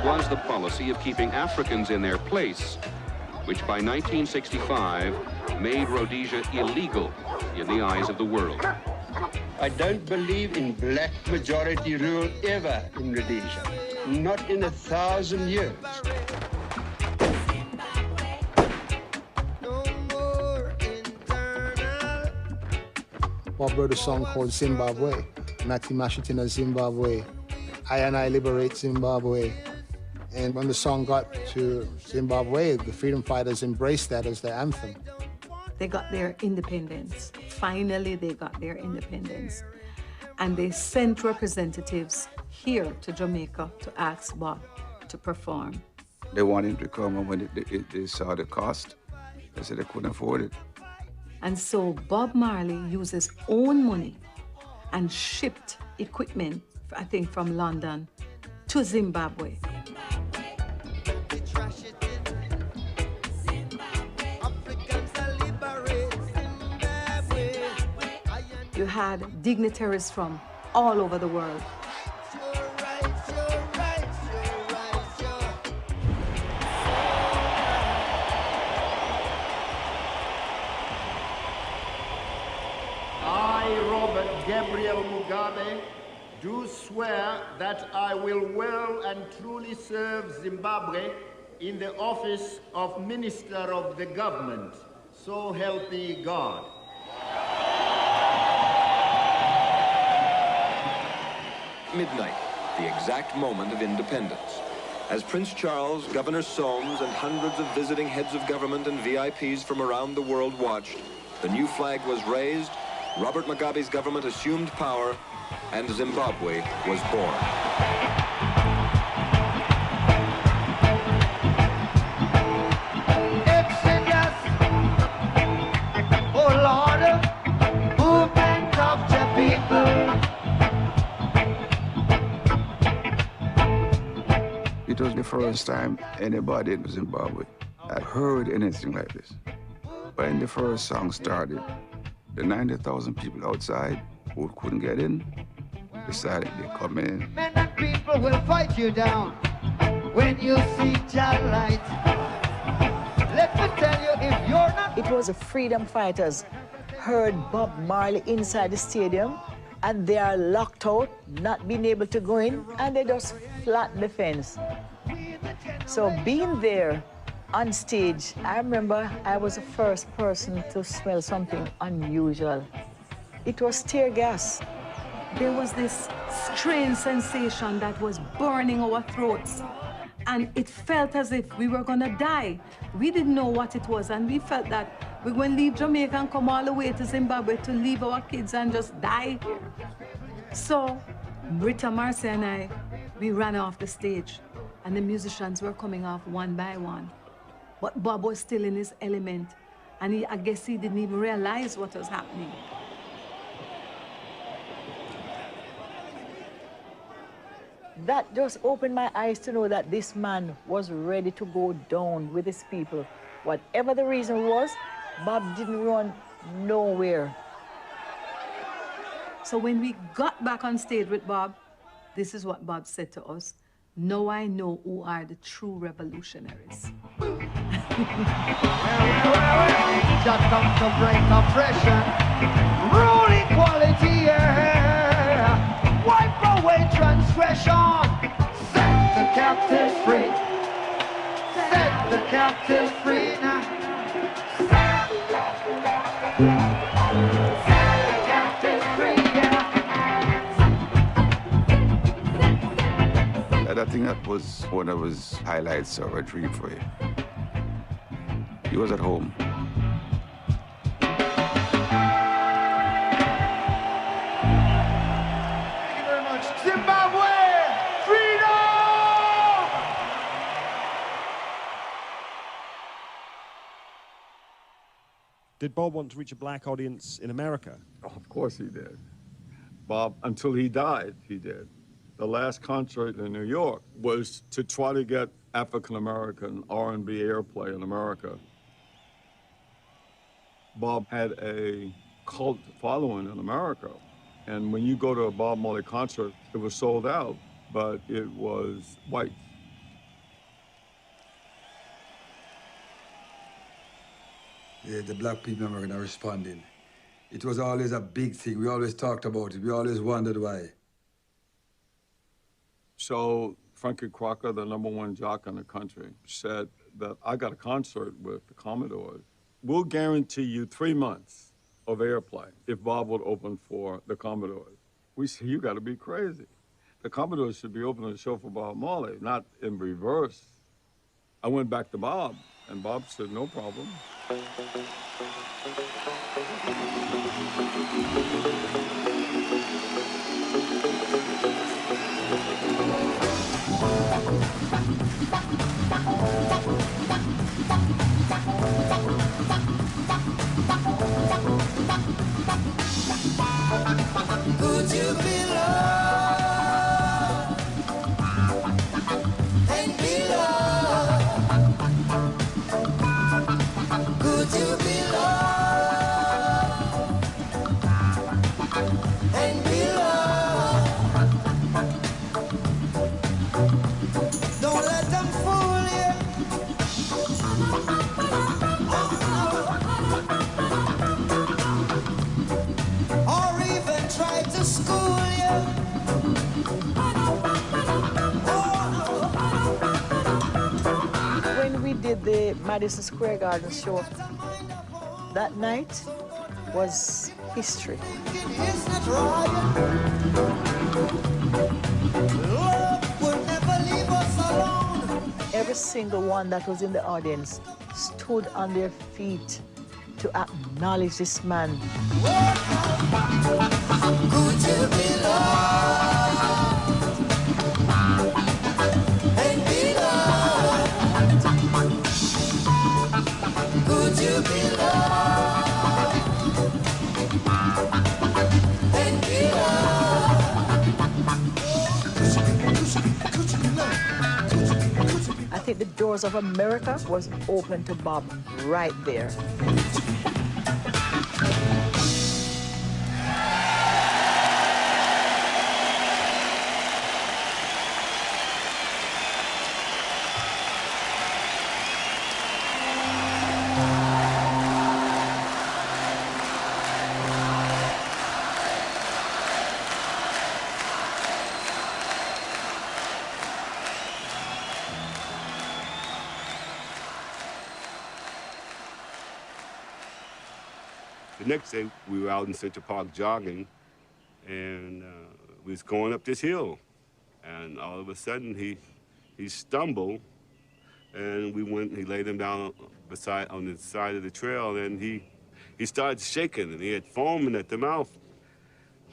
was the policy of keeping Africans in their place, which by 1965 made Rhodesia illegal in the eyes of the world. I don't believe in black majority rule ever in Rhodesia, not in 1,000 years. Bob wrote a song called Zimbabwe. Natty Mashitina Zimbabwe. I and I liberate Zimbabwe. And when the song got to Zimbabwe, the freedom fighters embraced that as their anthem. They got their independence. Finally, they got their independence. And they sent representatives here to Jamaica to ask Bob to perform. They wanted him to come, and when they saw the cost, they said they couldn't afford it. And so Bob Marley used his own money and shipped equipment, I think from London, to Zimbabwe. You had dignitaries from all over the world. I, Robert Gabriel Mugabe, do swear that I will well and truly serve Zimbabwe in the office of Minister of the Government. So help me God. Midnight, the exact moment of independence. As Prince Charles, Governor Soames, and hundreds of visiting heads of government and VIPs from around the world watched, the new flag was raised, Robert Mugabe's government assumed power, and Zimbabwe was born. Exodus, oh Lord, movement of the people. It was the first time anybody in Zimbabwe had heard anything like this. When the first song started, the 90,000 people outside who couldn't get in decided they'd come in. Men and people will fight you down when you see your light. Let me tell you, if you're not... It was the freedom fighters heard Bob Marley inside the stadium, and they are locked out, not being able to go in, and they just flattened the fence. So being there on stage, I remember I was the first person to smell something unusual. It was tear gas. There was this strange sensation that was burning our throats. And it felt as if we were gonna die. We didn't know what it was, and we felt that we were gonna leave Jamaica and come all the way to Zimbabwe to leave our kids and just die here. So, Britta, Marcy, and I, we ran off the stage, and the musicians were coming off one by one. But Bob was still in his element, and I guess he didn't even realize what was happening. That just opened my eyes to know that this man was ready to go down with his people. Whatever the reason was, Bob didn't run nowhere. So when we got back on stage with Bob, this is what Bob said to us: "Now I know who are the true revolutionaries." Just come to break oppression, rule equality, yeah. Wipe away transgression, set the captives free, set the captives free now. Set the captives free, yeah. And I think that was one of his highlights of a dream for him. He was at home. Zimbabwe, freedom! Did Bob want to reach a black audience in America? Oh, of course he did. Bob, until he died, he did. The last concert in New York was to try to get African-American R&B airplay in America. Bob had a cult following in America. And when you go to a Bob Marley concert, it was sold out, but it was white. the black people in America responding. It was always a big thing. We always talked about it. We always wondered why. So Frankie Crocker, the #1 jock in the country, said that I got a concert with the Commodores. We'll guarantee you 3 months of airplay if Bob would open for the Commodores. We said, you got to be crazy. The Commodores should be opening the show for Bob Marley, not in reverse. I went back to Bob, and Bob said, no problem. Could you be loved and be loved? Could you be loved and be loved? Don't let them fool you. Or even try to school you. When we did the Madison Square Garden show, that night was history. It's not right. Love will never leave us alone. Every single one that was in the audience stood on their feet to acknowledge this man. Could you be loved and be loved? Could you be loved and be loved? I think the doors of America was open to Bob right there. The next day, we were out in Central Park jogging, and we was going up this hill. And all of a sudden, he stumbled, and he laid him down on the side of the trail, and he started shaking, and he had foaming at the mouth.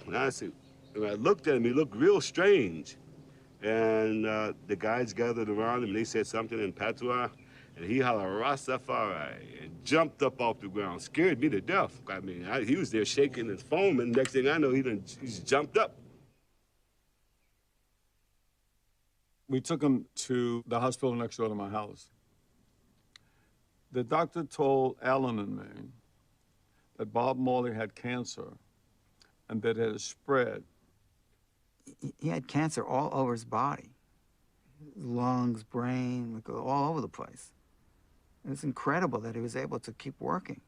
And I looked at him, he looked real strange. And the guys gathered around him, and they said something in patois, and he hollered, Rastafari, and jumped up off the ground. Scared me to death. I mean, he was there shaking and foaming. Next thing I know, he's jumped up. We took him to the hospital next door to my house. The doctor told Alan and me that Bob Marley had cancer and that it had spread. He had cancer all over his body. Lungs, brain, all over the place. It was incredible that he was able to keep working.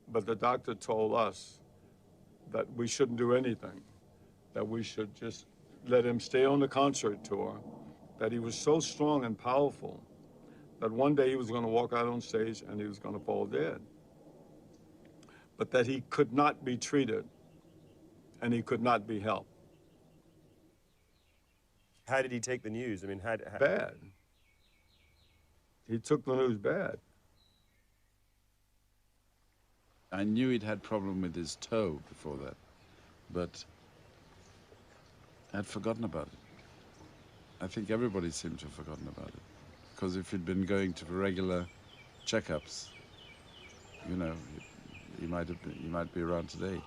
But the doctor told us that we shouldn't do anything, that we should just let him stay on the concert tour, that he was so strong and powerful that one day he was going to walk out on stage and he was going to fall dead. But that he could not be treated and he could not be helped. How did he take the news? I mean, how... Bad. He took the news bad. I knew he'd had problem with his toe before that, but I'd forgotten about it. I think everybody seemed to have forgotten about it. Because if he'd been going to regular checkups, you know, he might be around today.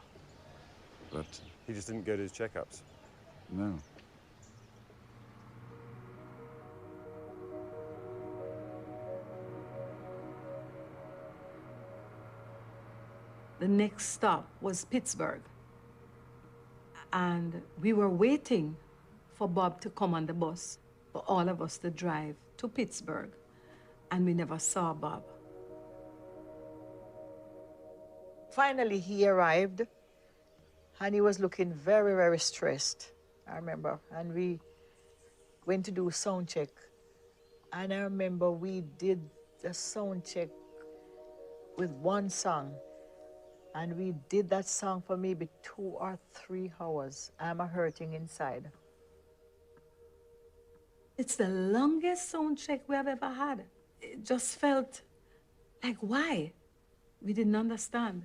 But he just didn't go to his checkups? No. The next stop was Pittsburgh. And we were waiting for Bob to come on the bus, for all of us to drive to Pittsburgh. And we never saw Bob. Finally, he arrived, and he was looking very, very stressed, I remember. And we went to do sound check. And I remember we did the sound check with one song. And we did that song for maybe 2 or 3 hours. I'm hurting inside. It's the longest sound check we have ever had. It just felt like, why? We didn't understand.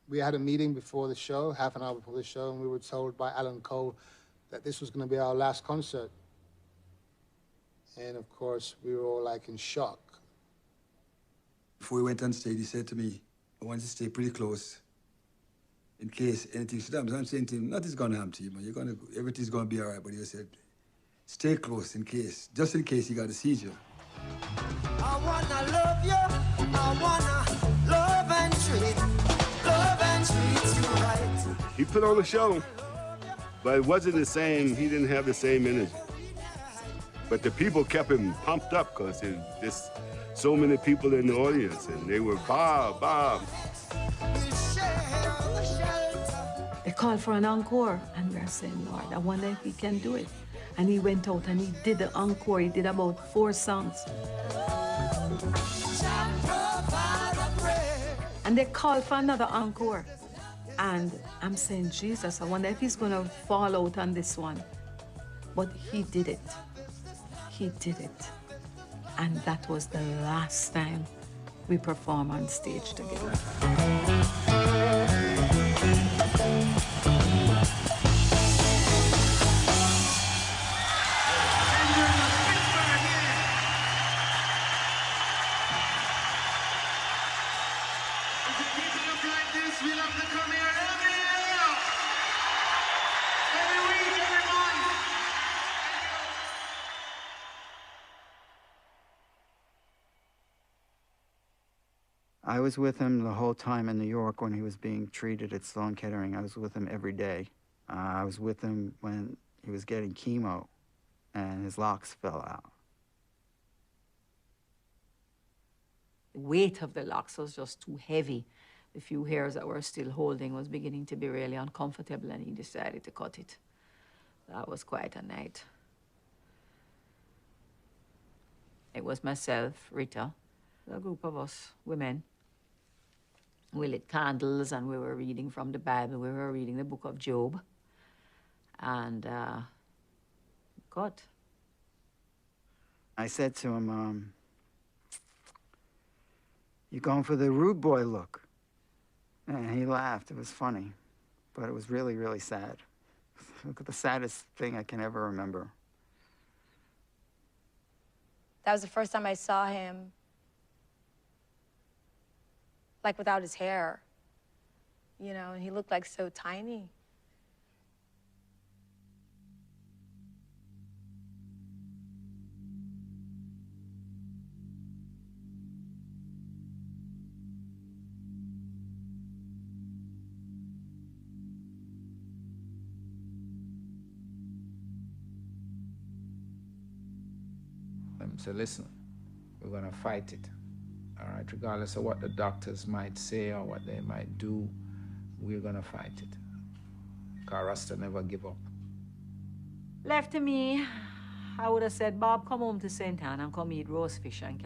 We had a meeting before the show, half an hour before the show, and we were told by Alan Cole that this was going to be our last concert. And of course, we were all like in shock. Before we went on stage, he said to me, I want you to stay pretty close in case anything should happen. So I'm saying to him, nothing's going to happen to you, man. Everything's going to be all right. But he said, stay close in case, just in case you got a seizure. I wanna love you, I wanna love and treat you right. He put on a show, but it wasn't the same. He didn't have the same energy. But the people kept him pumped up because there's so many people in the audience, and they were Bob, Bob. They called for an encore, and we are saying, Lord, I wonder if we can do it. And he went out and he did the encore. He did about 4 songs. And they called for another encore. And I'm saying, Jesus, I wonder if he's going to fall out on this one. But he did it. He did it. And that was the last time we performed on stage together. I was with him the whole time in New York when he was being treated at Sloan Kettering. I was with him every day. I was with him when he was getting chemo and his locks fell out. The weight of the locks was just too heavy. The few hairs that were still holding was beginning to be really uncomfortable, and he decided to cut it. That was quite a night. It was myself, Rita, a group of us women. We lit candles and we were reading from the Bible. We were reading the book of Job. And God. I said to him, "You're going for the rude boy look." And he laughed. It was funny, but it was really, really sad. The saddest thing I can ever remember. That was the first time I saw him, like, without his hair, you know, and he looked like so tiny. So listen, we're gonna fight it, all right? Regardless of what the doctors might say or what they might do, we're gonna fight it. Because Rasta never give up. Left to me, I would have said, Bob, come home to St. Anne and come eat roast fish and